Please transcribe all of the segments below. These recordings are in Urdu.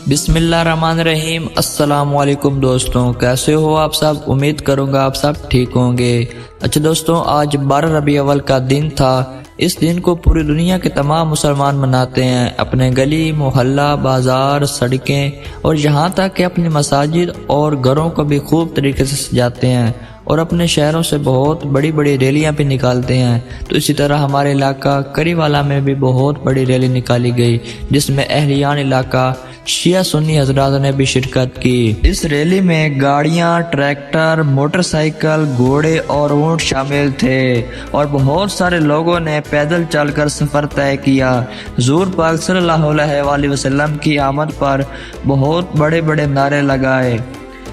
بسم اللہ الرحمن الرحیم۔ السلام علیکم دوستوں، کیسے ہو آپ سب؟ امید کروں گا آپ سب ٹھیک ہوں گے۔ اچھا دوستوں، آج 12 ربیع الاول کا دن تھا۔ اس دن کو پوری دنیا کے تمام مسلمان مناتے ہیں۔ اپنے گلی محلہ، بازار، سڑکیں اور یہاں تک کہ اپنی مساجد اور گھروں کو بھی خوب طریقے سے سجاتے ہیں اور اپنے شہروں سے بہت بڑی بڑی ریلیاں بھی نکالتے ہیں۔ تو اسی طرح ہمارے علاقہ کری والا میں بھی بہت بڑی ریلی نکالی گئی، جس میں اہلیان علاقہ شیعہ سنی حضرات نے بھی شرکت کی۔ اس ریلی میں گاڑیاں، ٹریکٹر، موٹر سائیکل، گھوڑے اور اونٹ شامل تھے اور بہت سارے لوگوں نے پیدل چل کر سفر طے کیا۔ حضور پاک صلی اللہ علیہ وآلہ وسلم کی آمد پر بہت بڑے بڑے نعرے لگائے۔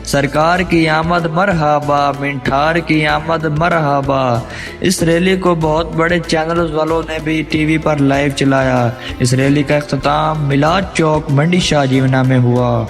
سرکار کی آمد مرحبا، منٹھار کی آمد مرحبا۔ اس ریلی کو بہت بڑے چینلز والوں نے بھی ٹی وی پر لائیو چلایا۔ اس ریلی کا اختتام میلاد چوک منڈی شاہ جیونا میں ہوا۔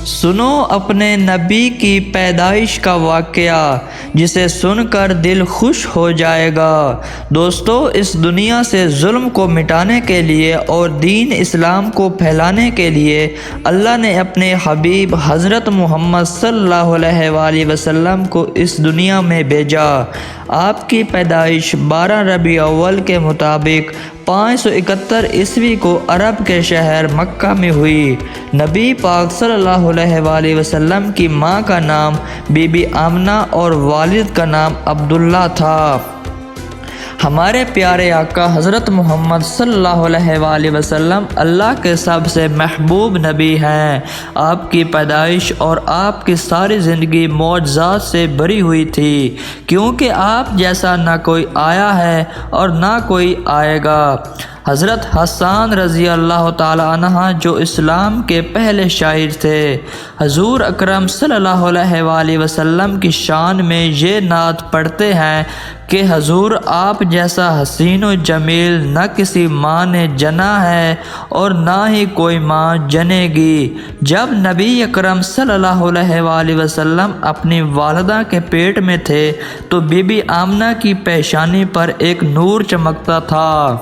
سنو اپنے نبی کی پیدائش کا واقعہ، جسے سن کر دل خوش ہو جائے گا۔ دوستو، اس دنیا سے ظلم کو مٹانے کے لیے اور دین اسلام کو پھیلانے کے لیے اللہ نے اپنے حبیب حضرت محمد صلی اللہ علیہ وآلہ وسلم کو اس دنیا میں بھیجا۔ آپ کی پیدائش 12 ربیع الاول کے مطابق 571 عیسوی کو عرب کے شہر مکہ میں ہوئی۔ نبی پاک صلی اللہ علیہ وآلہ وسلم کی ماں کا نام بی بی آمنہ اور والد کا نام عبداللہ تھا۔ ہمارے پیارے آقا حضرت محمد صلی اللہ علیہ وآلہ وسلم اللہ کے سب سے محبوب نبی ہیں۔ آپ کی پیدائش اور آپ کی ساری زندگی معجزات سے بھری ہوئی تھی، کیونکہ آپ جیسا نہ کوئی آیا ہے اور نہ کوئی آئے گا۔ حضرت حسان رضی اللہ تعالی عنہ جو اسلام کے پہلے شاعر تھے، حضور اکرم صلی اللہ علیہ وآلہ وسلم کی شان میں یہ نعت پڑھتے ہیں کہ حضور آپ جیسا حسین و جمیل نہ کسی ماں نے جنا ہے اور نہ ہی کوئی ماں جنے گی۔ جب نبی اکرم صلی اللہ علیہ وآلہ وسلم اپنی والدہ کے پیٹ میں تھے تو بی بی آمنہ کی پیشانی پر ایک نور چمکتا تھا۔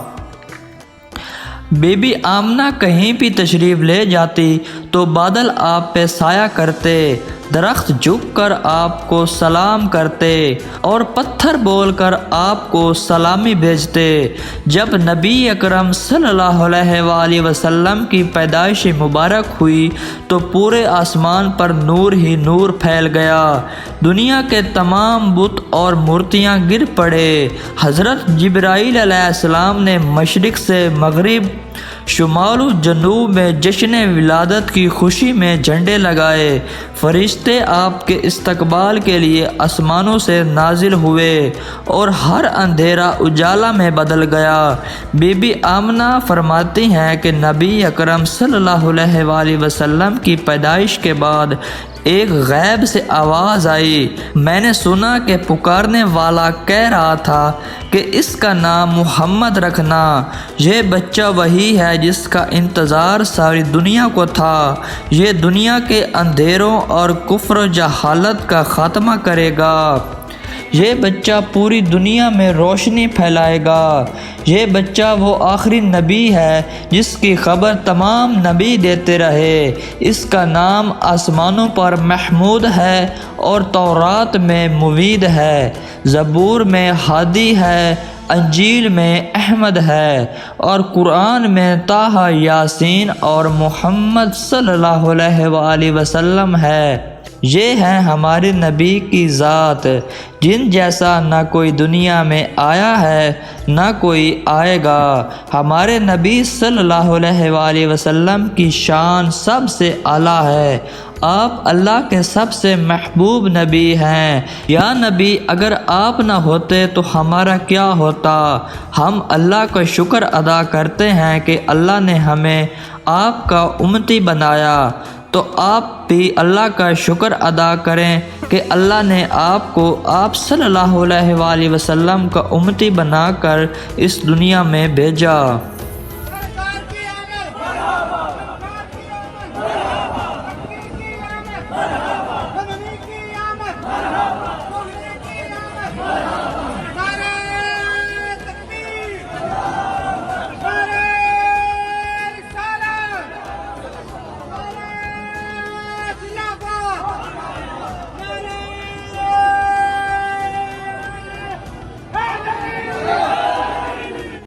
بی بی آمنہ کہیں بھی تشریف لے جاتی تو بادل آپ پہ سایہ کرتے، درخت جھک کر آپ کو سلام کرتے اور پتھر بول کر آپ کو سلامی بھیجتے۔ جب نبی اکرم صلی اللہ علیہ وآلہ وسلم کی پیدائش مبارک ہوئی تو پورے آسمان پر نور ہی نور پھیل گیا۔ دنیا کے تمام بت اور مورتیاں گر پڑے۔ حضرت جبرائیل علیہ السلام نے مشرق سے مغرب، شمال و جنوب میں جشن ولادت کی خوشی میں جھنڈے لگائے۔ فرشتے آپ کے استقبال کے لیے آسمانوں سے نازل ہوئے اور ہر اندھیرا اجالا میں بدل گیا۔ بی بی آمنہ فرماتی ہیں کہ نبی اکرم صلی اللہ علیہ وآلہ وسلم کی پیدائش کے بعد ایک غیب سے آواز آئی۔ میں نے سنا کہ پکارنے والا کہہ رہا تھا کہ اس کا نام محمد رکھنا۔ یہ بچہ وہی ہے جس کا انتظار ساری دنیا کو تھا۔ یہ دنیا کے اندھیروں اور کفر و جہالت کا خاتمہ کرے گا۔ یہ بچہ پوری دنیا میں روشنی پھیلائے گا۔ یہ بچہ وہ آخری نبی ہے جس کی خبر تمام نبی دیتے رہے۔ اس کا نام آسمانوں پر محمود ہے اور تورات میں موید ہے، زبور میں ہادی ہے، انجیل میں احمد ہے اور قرآن میں طٰہٰ، یاسین اور محمد صلی اللہ علیہ وآلہ وسلم ہے۔ یہ ہے ہمارے نبی کی ذات، جن جیسا نہ کوئی دنیا میں آیا ہے نہ کوئی آئے گا۔ ہمارے نبی صلی اللہ علیہ وآلہ وسلم کی شان سب سے اعلیٰ ہے۔ آپ اللہ کے سب سے محبوب نبی ہیں۔ یا نبی، اگر آپ نہ ہوتے تو ہمارا کیا ہوتا؟ ہم اللہ کا شکر ادا کرتے ہیں کہ اللہ نے ہمیں آپ کا امتی بنایا۔ تو آپ بھی اللہ کا شکر ادا کریں کہ اللہ نے آپ کو آپ صلی اللہ علیہ وآلہ وسلم کا امتی بنا کر اس دنیا میں بھیجا۔